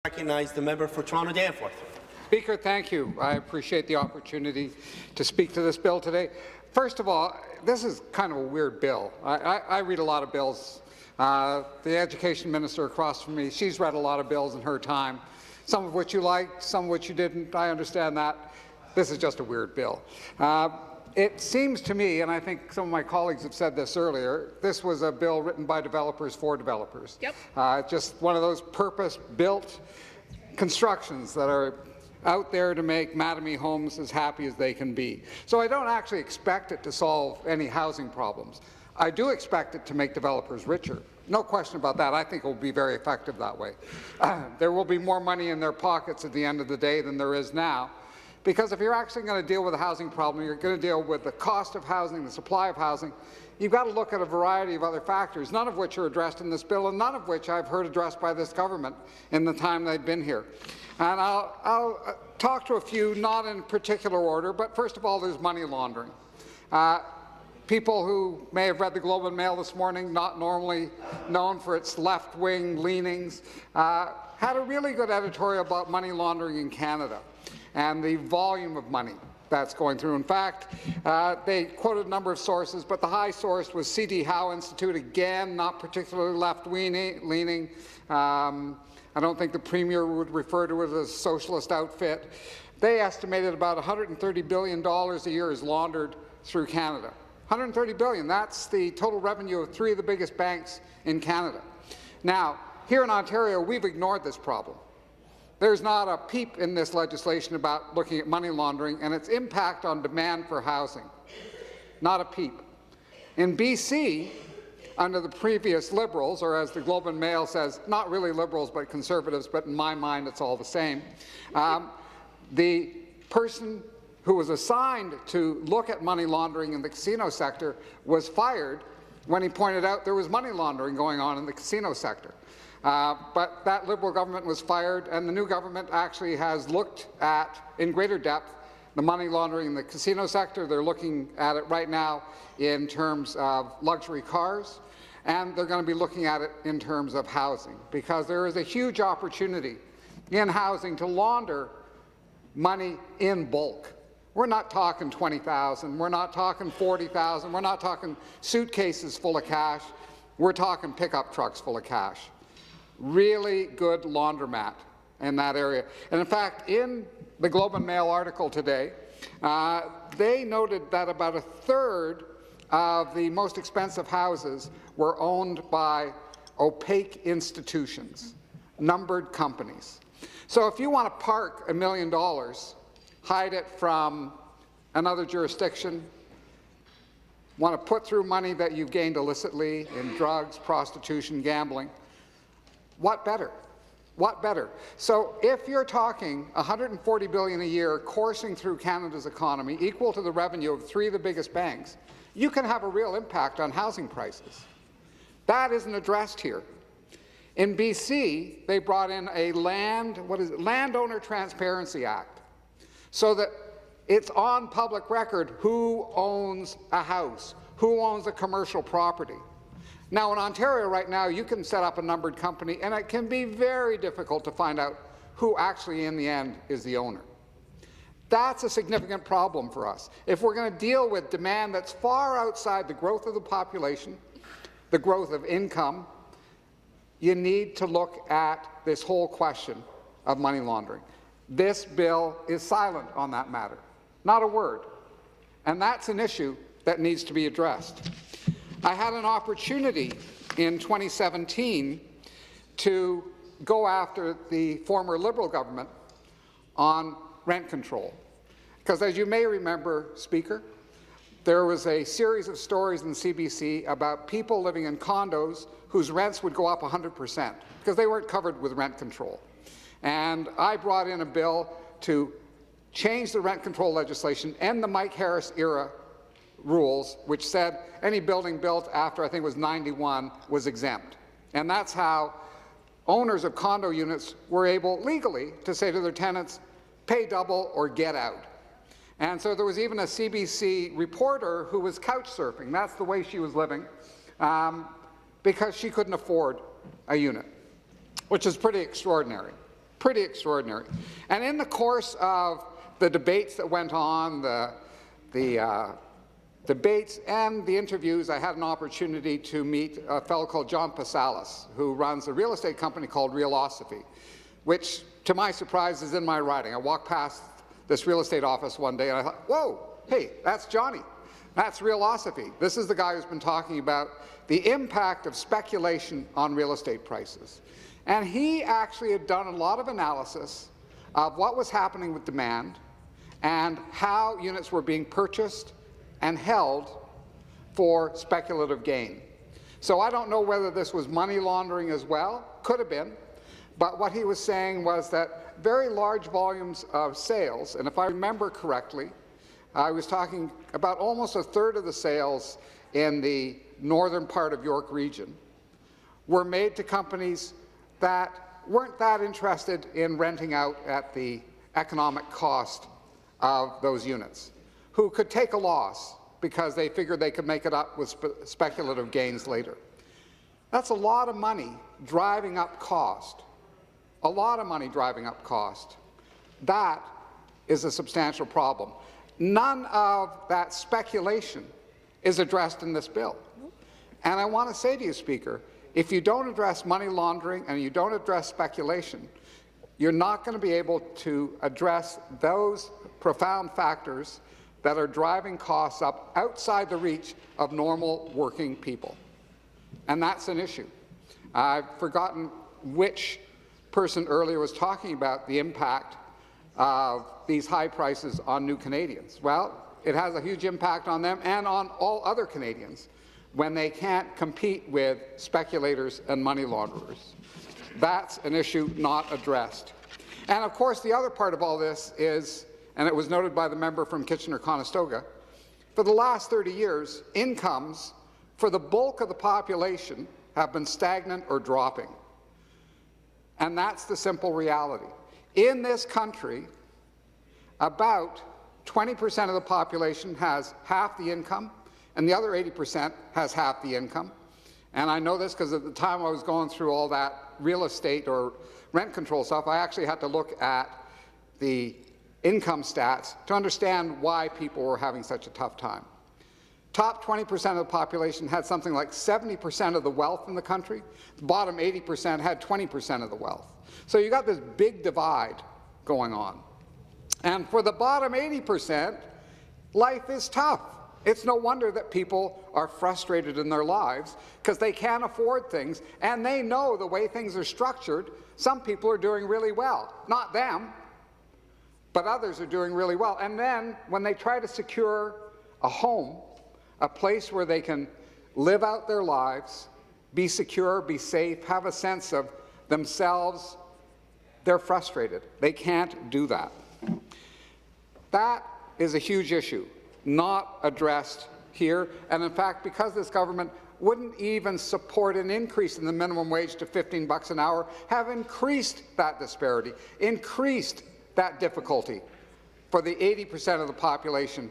Recognize the member for Toronto Danforth. Speaker, thank you. I appreciate the opportunity to speak to this bill today. First of all, this is kind of a weird bill. I read a lot of bills. The education minister across from me, she's read a lot of bills in her time, some of which you liked, some of which you didn't. I understand that. This is just a weird bill. It seems to me, and I think some of my colleagues have said this earlier, this was a bill written by developers for developers. Yep. Just one of those purpose-built constructions that are out there to make Mattamy homes as happy as they can be. So I don't actually expect it to solve any housing problems. I do expect it to make developers richer. No question about that. I think it will be very effective that way. There will be more money in their pockets at the end of the day than there is now. Because if you're actually going to deal with a housing problem, you're going to deal with the cost of housing, the supply of housing, you've got to look at a variety of other factors, none of which are addressed in this bill and none of which I've heard addressed by this government in the time they've been here. And I'll talk to a few, not in particular order, but first of all, there's money laundering. People who may have read the Globe and Mail this morning, not normally known for its left-wing leanings, had a really good editorial about money laundering in Canada and the volume of money that's going through. In fact, they quoted a number of sources, but the high source was C.D. Howe Institute, again, not particularly left-leaning. I don't think the Premier would refer to it as a socialist outfit. They estimated about $130 billion a year is laundered through Canada. $130 billion, that's the total revenue of 3 of the biggest banks in Canada. Now, here in Ontario, we've ignored this problem. There's not a peep in this legislation about looking at money laundering and its impact on demand for housing. Not a peep. In BC, under the previous Liberals, or as the Globe and Mail says, not really Liberals but Conservatives, but in my mind it's all the same, the person who was assigned to look at money laundering in the casino sector was fired when he pointed out there was money laundering going on in the casino sector. But that Liberal government was fired, and the new government actually has looked at, in greater depth, the money laundering in the casino sector. They're looking at it right now in terms of luxury cars, and they're going to be looking at it in terms of housing, because there is a huge opportunity in housing to launder money in bulk. We're not talking 20,000, we're not talking 40,000, we're not talking suitcases full of cash, we're talking pickup trucks full of cash. Really good laundromat in that area. And in fact, in the Globe and Mail article today, they noted that about a third of the most expensive houses were owned by opaque institutions, numbered companies. So if you want to park $1 million, hide it from another jurisdiction, want to put through money that you've gained illicitly in drugs, prostitution, gambling, what better? What better? So if you're talking $140 billion a year coursing through Canada's economy, equal to the revenue of 3 of the biggest banks, you can have a real impact on housing prices. That isn't addressed here. In BC, they brought in a Landowner Transparency Act, so that it's on public record who owns a house, who owns a commercial property. Now, in Ontario right now, you can set up a numbered company, and it can be very difficult to find out who actually, in the end, is the owner. That's a significant problem for us. If we're going to deal with demand that's far outside the growth of the population, the growth of income, you need to look at this whole question of money laundering. This bill is silent on that matter. Not a word. And that's an issue that needs to be addressed. I had an opportunity in 2017 to go after the former Liberal government on rent control. Because as you may remember, Speaker, there was a series of stories in CBC about people living in condos whose rents would go up 100% because they weren't covered with rent control. And I brought in a bill to change the rent control legislation, end the Mike Harris era rules, which said any building built after, I think it was 91, was exempt. And that's how owners of condo units were able legally to say to their tenants, pay double or get out. And so there was even a CBC reporter who was couch surfing. That's the way she was living, because she couldn't afford a unit, which is pretty extraordinary. Pretty extraordinary. And in the course of the debates that went on, the debates and the interviews, I had an opportunity to meet a fellow called John Pasalis, who runs a real estate company called Realosophy, which, to my surprise, is in my riding. I walked past this real estate office one day and I thought, whoa, hey, that's Johnny. That's Realosophy. This is the guy who's been talking about the impact of speculation on real estate prices. And he actually had done a lot of analysis of what was happening with demand and how units were being purchased and held for speculative gain. So I don't know whether this was money laundering as well. Could have been. But what he was saying was that very large volumes of sales, and if I remember correctly, I was talking about almost a third of the sales in the northern part of York region, were made to companies that weren't that interested in renting out at the economic cost of those units, who could take a loss because they figured they could make it up with speculative gains later. That's a lot of money driving up cost. A lot of money driving up cost. That is a substantial problem. None of that speculation is addressed in this bill. And I want to say to you, Speaker, if you don't address money laundering and you don't address speculation, you're not going to be able to address those profound factors that are driving costs up outside the reach of normal working people. And that's an issue. I've forgotten which person earlier was talking about the impact of these high prices on new Canadians. Well, it has a huge impact on them and on all other Canadians when they can't compete with speculators and money launderers. That's an issue not addressed. And of course, the other part of all this is, and it was noted by the member from Kitchener-Conestoga, for the last 30 years, incomes for the bulk of the population have been stagnant or dropping. And that's the simple reality. In this country, about 20% of the population has half the income, and the other 80% has half the income. And I know this because at the time I was going through all that real estate or rent control stuff, I actually had to look at the income stats to understand why people were having such a tough time. Top 20% of the population had something like 70% of the wealth in the country. The bottom 80% had 20% of the wealth. So you got this big divide going on. And for the bottom 80%, life is tough. It's no wonder that people are frustrated in their lives because they can't afford things, and they know the way things are structured, some people are doing really well. Not them, but others are doing really well. And then when they try to secure a home, a place where they can live out their lives, be secure, be safe, have a sense of themselves, they're frustrated. They can't do that. That is a huge issue, not addressed here. And in fact, because this government wouldn't even support an increase in the minimum wage to $15 an hour, have increased that disparity, increased that difficulty for the 80% of the population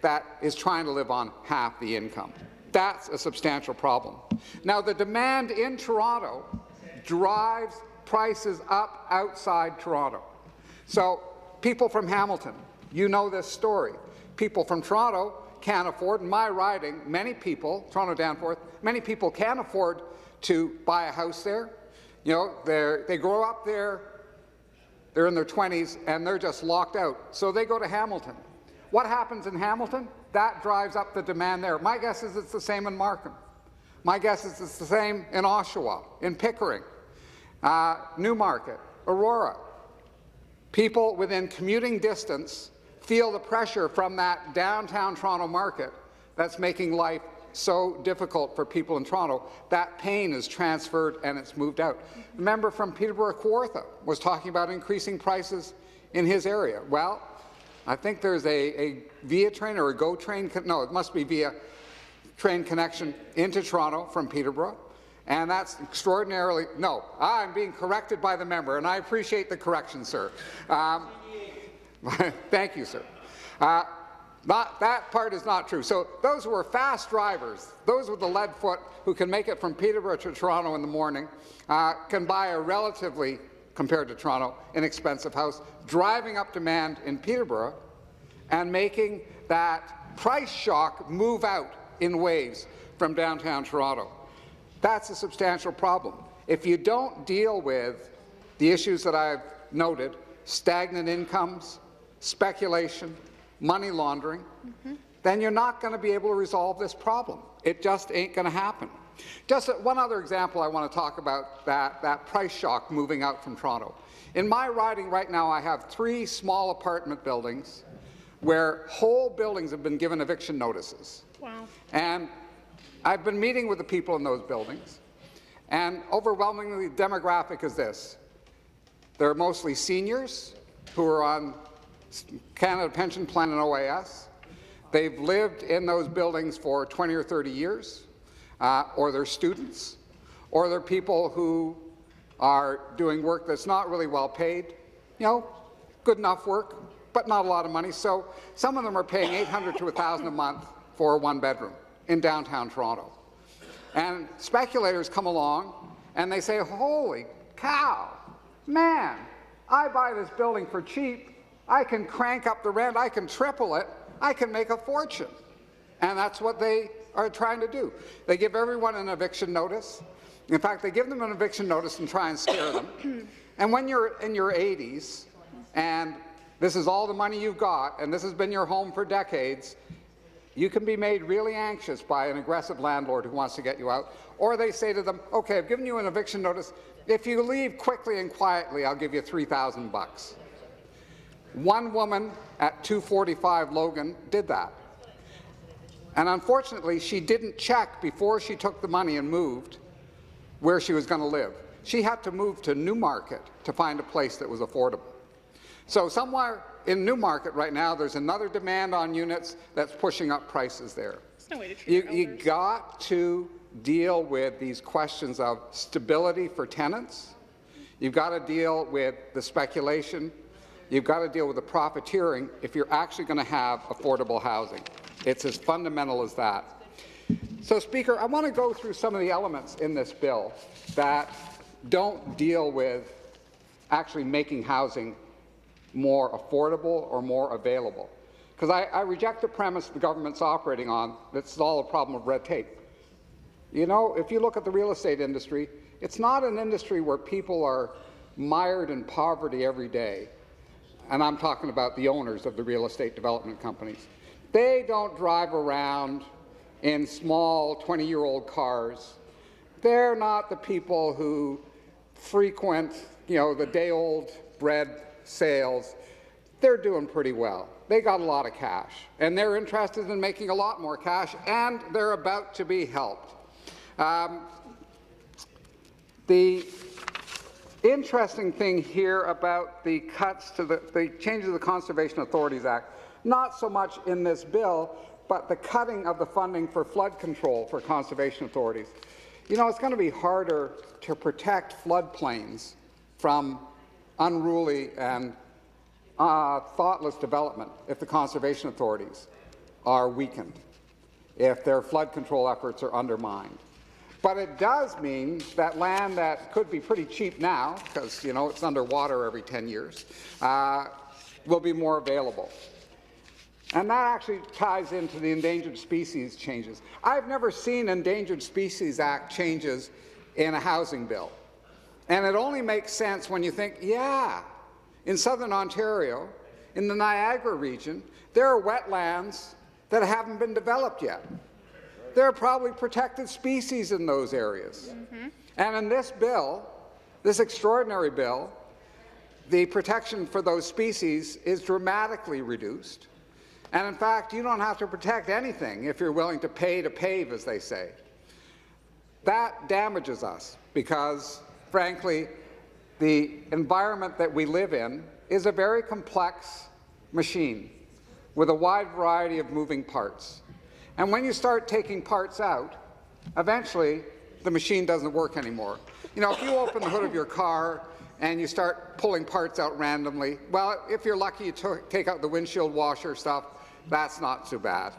that is trying to live on half the income. That's a substantial problem. Now, the demand in Toronto drives prices up outside Toronto. So people from Hamilton, you know this story. People from Toronto can't afford, in my riding, many people, Toronto Danforth, many people can't afford to buy a house there. You know, they grow up there, they're in their 20s, and they're just locked out. So they go to Hamilton. What happens in Hamilton? That drives up the demand there. My guess is it's the same in Markham. My guess is it's the same in Oshawa, in Pickering, Newmarket, Aurora. People within commuting distance feel the pressure from that downtown Toronto market that's making life so difficult for people in Toronto. That pain is transferred and it's moved out. A member from Peterborough-Kawartha was talking about increasing prices in his area. Well, I think there's a Via train or a GO train, no, it must be Via train connection into Toronto from Peterborough, and that's extraordinarily, no, I'm being corrected by the member, and I appreciate the correction, sir. Thank you, sir. That part is not true. So those who are fast drivers, those with the lead foot who can make it from Peterborough to Toronto in the morning, can buy a relatively compared to Toronto, inexpensive house, driving up demand in Peterborough and making that price shock move out in waves from downtown Toronto. That's a substantial problem. If you don't deal with the issues that I've noted, stagnant incomes, speculation, money laundering, then you're not going to be able to resolve this problem. It just ain't going to happen. Just one other example I want to talk about, that price shock moving out from Toronto. In my riding right now, I have 3 small apartment buildings where whole buildings have been given eviction notices. Wow. And I've been meeting with the people in those buildings, and overwhelmingly the demographic is this. They're mostly seniors who are on Canada Pension Plan and OAS. They've lived in those buildings for 20 or 30 years, or they're students, or they're people who are doing work that's not really well paid, you know, good enough work, but not a lot of money. So some of them are paying $800 to $1,000 a month for a 1-bedroom in downtown Toronto. And speculators come along and they say, holy cow, man, I buy this building for cheap, I can crank up the rent, I can triple it, I can make a fortune. And that's what they are trying to do. They give everyone an eviction notice. In fact, they give them an eviction notice and try and scare them. And when you're in your 80s and this is all the money you've got and this has been your home for decades, you can be made really anxious by an aggressive landlord who wants to get you out. Or they say to them, okay, I've given you an eviction notice. If you leave quickly and quietly, I'll give you $3,000. One woman at 245 Logan did that. And unfortunately, she didn't check before she took the money and moved where she was going to live. She had to move to Newmarket to find a place that was affordable. So somewhere in Newmarket right now, there's another demand on units that's pushing up prices there. There's no way to treat You got to deal with these questions of stability for tenants. You've got to deal with the speculation. You've got to deal with the profiteering if you're actually going to have affordable housing. It's as fundamental as that. So, Speaker, I want to go through some of the elements in this bill that don't deal with actually making housing more affordable or more available. Because I reject the premise the government's operating on that it's all a problem of red tape. You know, if you look at the real estate industry, it's not an industry where people are mired in poverty every day. And I'm talking about the owners of the real estate development companies. They don't drive around in small 20-year-old cars. They're not the people who frequent, you know, the day-old bread sales. They're doing pretty well. They got a lot of cash, and they're interested in making a lot more cash, and they're about to be helped. The interesting thing here about the cuts to the changes to the Conservation Authorities Act, not so much in this bill, but the cutting of the funding for flood control for conservation authorities. You know, it's going to be harder to protect floodplains from unruly and thoughtless development if the conservation authorities are weakened, if their flood control efforts are undermined. But it does mean that land that could be pretty cheap now, because, you know, it's underwater every 10 years, will be more available. And that actually ties into the Endangered Species changes. I've never seen Endangered Species Act changes in a housing bill. And it only makes sense when you think, yeah, in southern Ontario, in the Niagara region, there are wetlands that haven't been developed yet. There are probably protected species in those areas. And in this bill, this extraordinary bill, the protection for those species is dramatically reduced. And in fact, you don't have to protect anything if you're willing to pave, as they say. That damages us because, frankly, the environment that we live in is a very complex machine with a wide variety of moving parts. And when you start taking parts out, eventually the machine doesn't work anymore. You know, if you open the hood of your car and you start pulling parts out randomly, well, if you're lucky, you take out the windshield washer stuff, that's not too bad.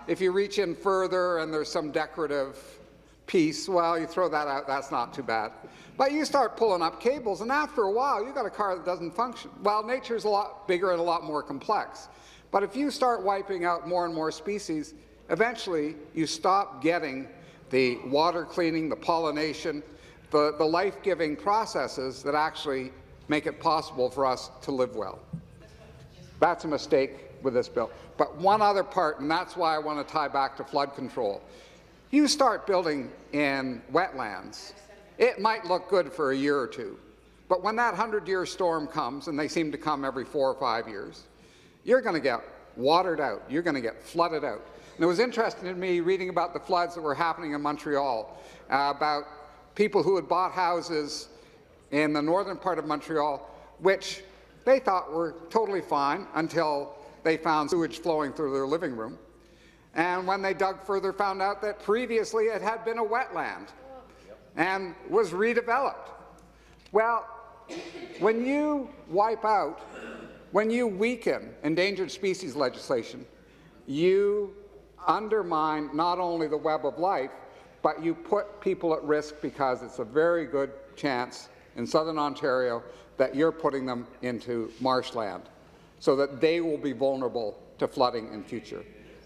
If you reach in further and there's some decorative piece, well, you throw that out, that's not too bad. But you start pulling up cables, and after a while, you've got a car that doesn't function. Well, nature's a lot bigger and a lot more complex. But if you start wiping out more and more species, eventually you stop getting the water cleaning, the pollination, the life-giving processes that actually make it possible for us to live well. That's a mistake with this bill. But one other part, and that's why I want to tie back to flood control. You start building in wetlands, it might look good for a year or two, but when that 100-year storm comes, and they seem to come every 4 or 5 years, you're going to get watered out. You're going to get flooded out. And it was interesting to me reading about the floods that were happening in Montreal, about people who had bought houses in the northern part of Montreal, which they thought were totally fine until they found sewage flowing through their living room. And when they dug further, found out that previously it had been a wetland and was redeveloped. Well, when you wipe out, when you weaken endangered species legislation, you undermine not only the web of life, but you put people at risk because it's a very good chance in southern Ontario that you're putting them into marshland so that they will be vulnerable to flooding in future.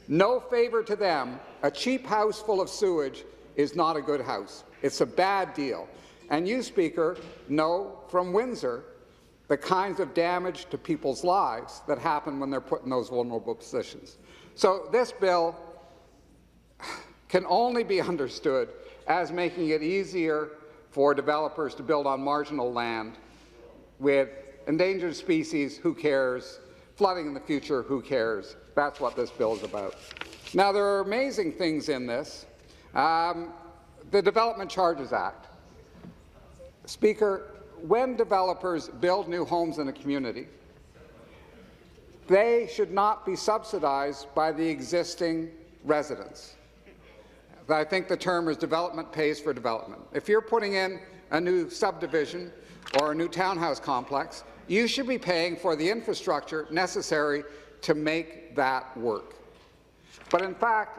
No favour to them. A cheap house full of sewage is not a good house. It's a bad deal. And you, Speaker, know from Windsor the kinds of damage to people's lives that happen when they're put in those vulnerable positions. So this bill can only be understood as making it easier for developers to build on marginal land with endangered species, who cares? Flooding in the future, who cares? That's what this bill is about. Now, there are amazing things in this. The Development Charges Act. Speaker, when developers build new homes in a community, they should not be subsidized by the existing residents. I think the term is development pays for development. If you're putting in a new subdivision or a new townhouse complex, you should be paying for the infrastructure necessary to make that work. But in fact,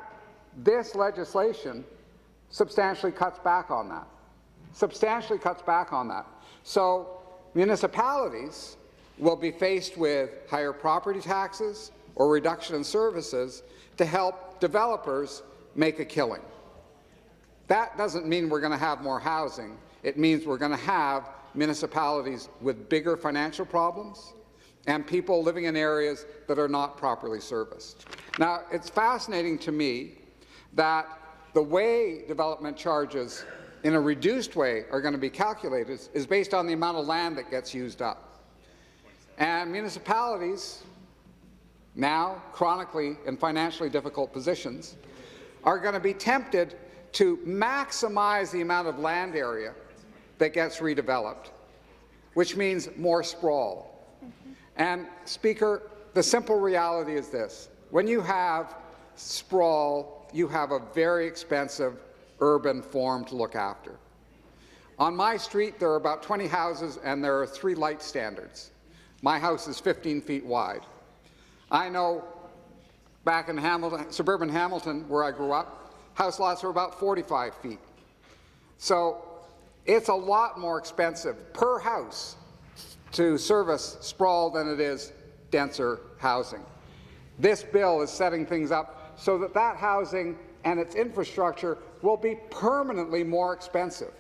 this legislation substantially cuts back on that. Substantially cuts back on that. So municipalities will be faced with higher property taxes or reduction in services to help developers make a killing. That doesn't mean we're going to have more housing. It means we're going to have municipalities with bigger financial problems and people living in areas that are not properly serviced. Now, it's fascinating to me that the way development charges in a reduced way are going to be calculated is based on the amount of land that gets used up. And municipalities, now chronically in financially difficult positions, are going to be tempted to maximize the amount of land area that gets redeveloped, which means more sprawl. And, Speaker, the simple reality is this. When you have sprawl, you have a very expensive urban form to look after. On my street, there are about 20 houses and there are 3 light standards. My house is 15 feet wide. I know back in Hamilton, suburban Hamilton, where I grew up, house lots are about 45 feet. So it's a lot more expensive per house to service sprawl than it is denser housing. This bill is setting things up so that that housing and its infrastructure will be permanently more expensive.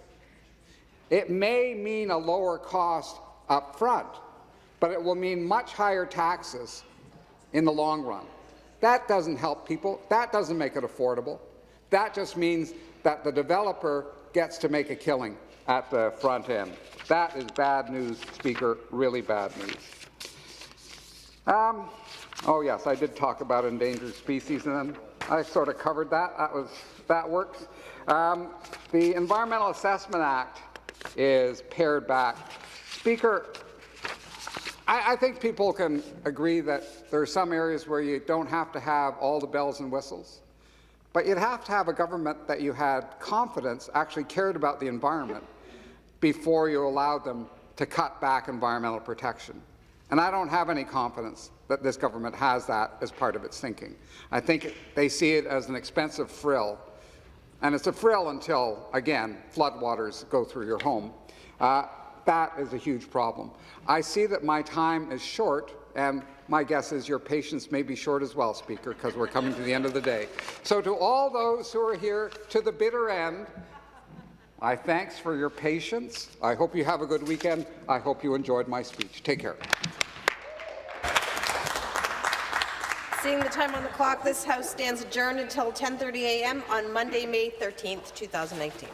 It may mean a lower cost up front, but it will mean much higher taxes in the long run. That doesn't help people. That doesn't make it affordable. That just means that the developer gets to make a killing at the front end. That is bad news, Speaker, really bad news. Oh yes, I did talk about endangered species, and then I sort of covered that. That works. The Environmental Assessment Act is pared back. Speaker, I think people can agree that there are some areas where you don't have to have all the bells and whistles, but you'd have to have a government that you had confidence actually cared about the environment before you allowed them to cut back environmental protection. And I don't have any confidence that this government has that as part of its thinking. I think they see it as an expensive frill and it's a frill until, again, floodwaters go through your home. That is a huge problem. I see that my time is short, and my guess is your patience may be short as well, Speaker, because we're coming to the end of the day. So to all those who are here to the bitter end, I thanks for your patience. I hope you have a good weekend. I hope you enjoyed my speech. Take care. Seeing the time on the clock, this House stands adjourned until 10:30 a.m. on Monday, May 13th, 2019.